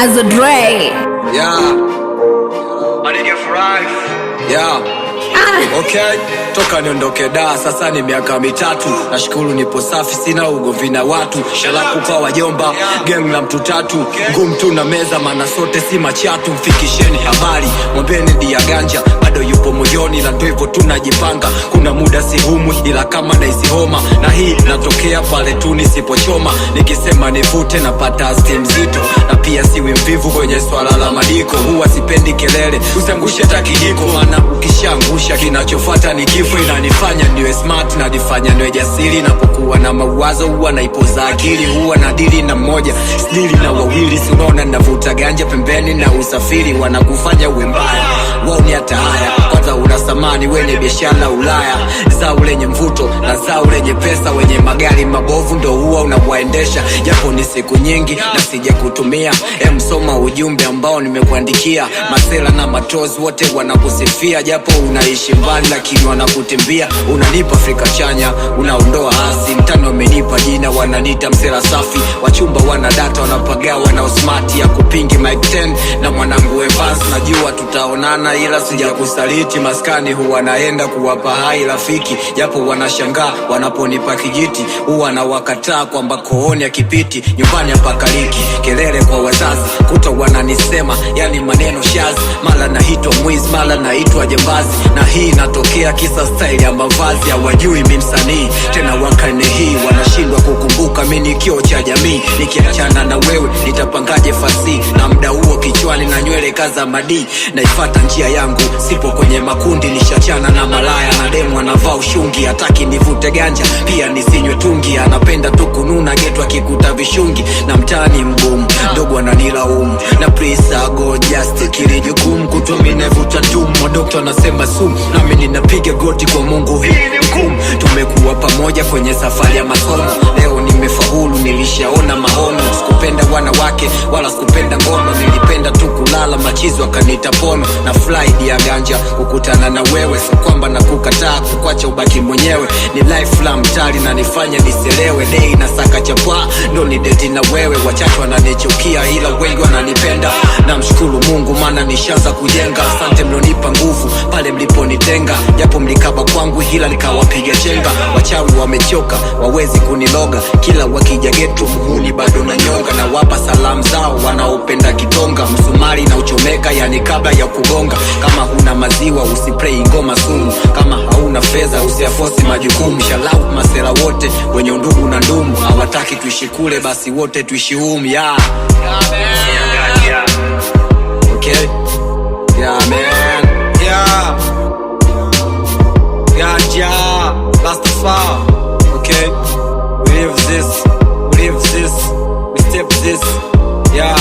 Mazo Dre. Yeah. I need you for life. Yeah. Okay, toka niondoke da, sasa ni miaka mitatu. Nashukuru nipo safi, sina ugomvi na watu. Shalaku kwa wajomba, gang la mtu tatu. Ngumu tu na meza, maana sote si machatu. Mfikisheni habari, mwambieni dia ganja bado yupo moyoni, na ndio hivyo tunajipanga. Kuna muda si humwi, ila kama naisi homa. Na hii natokea pale tu nisipochoma. Nikisema nivute napata steam zito. Na pia siwi mvivu kwenye swala la madiko. Huwa sipendi kelele, usiangushe hata kijiko. Maana ukishaangusha kinachofuata ni kifo. Inanifanya niwe smart, na nifanya niwe jasiri. Napokuwa na mawazo huwa naipoza akili. Huwa na dili na mmoja, sidili na wawili. Si unaona navuta ganja pembeni na usafiri. Wanakufanya uwe mbaya, wao ni hata haya. Kwanza unasamani wenye biashara Ulaya. Zao lenye mvuto na zao lenye pesa. Wenye magari mabovu ndo huwa unawaendesha. Japo ni siku nyingi na sija kutumia. Msoma ujumbe ambao nimekuandikia. Masela na matrozi wote wanakusifia. Japo unaishi mbali lakini wanakutimbia. Unanipa Afrika chanya, unaondoa hasi. Mtani wamenipa jina, wananiita msela safi. Wachumba wanadata, wanapagawa na usmati. Ya kupingi Mike 10 na mwanangu Evans. Najua tutaonana ila sija kusaliti. Maskani huwa naenda kuwapa hai rafiki. Japo wanashangaa wanaponipa kijiti. Huwa na wakataa kwamba kooni ya kipiti. Nyumbani hapa kaliki, kelele kwa wazazi. Kuta wananisema, yani maneno shazi. Mala naitwa mwizi, mala naitwa jambazi. Na hii natokea kisa style ya mavazi. Hawajui mi msanii, tena wakane hii. Wanashindwa kukumbuka mi ni kioo cha jamii. Nikiachana na wewe, nitapangaje fasi. Na mda huo kichwani na nywele kaza madi. Naifata njia yangu, sipo kwenye makundi. Nishachana na malaya, na demu anavaa ushungi. Hataki nivute ganja, pia nisinywe tungi. Anapenda tu kununa getu akikuta vishungi. Na mtaani mgumu, ndogo ananilaumu. Na please I go just kili jukumu. Kutumi nevuta tumu, madokta anasema sumu. Nami ninapiga goti kwa Mungu, hii ni ngumu. Tumekuwa pamoja kwenye safari ya masomo. Leo nimefaulu, nilishaona maono. Sikupenda wanawake, wala sikupenda ngono. Nilipenda tu kulala, machizo akanita pono. Na fly ya ganja, kukutana na wewe. So kwamba na kukataa, kukwacha ubaki mwenyewe. Ni life la mtali na nifanya niselewe. Day na saka chapa, ndo ni deti na wewe. Wachache wananichukia ila wengi wananipenda. Na mshukuru Mungu maana nishaanza kujenga. Asante mlonipa nguvu pale mliponitenga. Japo mlikaba kwangu hila nikawapiga chenga. Wachawi wamechoka, wawezi kuniloga. Kila wakija getu muhuni bado na nyonga. Na wapa salamu zao wanaopenda kitonga. Msumari na uchomeka, yani kabla ya kugonga. Kama huna maziwa usiplay ngoma sumu. Kama hauna fedha usiafosi majukumu. Shalau masela wote wenye undugu na ndumu. Hawataki tuishi kule, basi wote tuishi humu. Yeah. Okay. Yeah man. Yeah. Ganja, Rastafari. Okay. We live this. We live this. We step this. Yeah.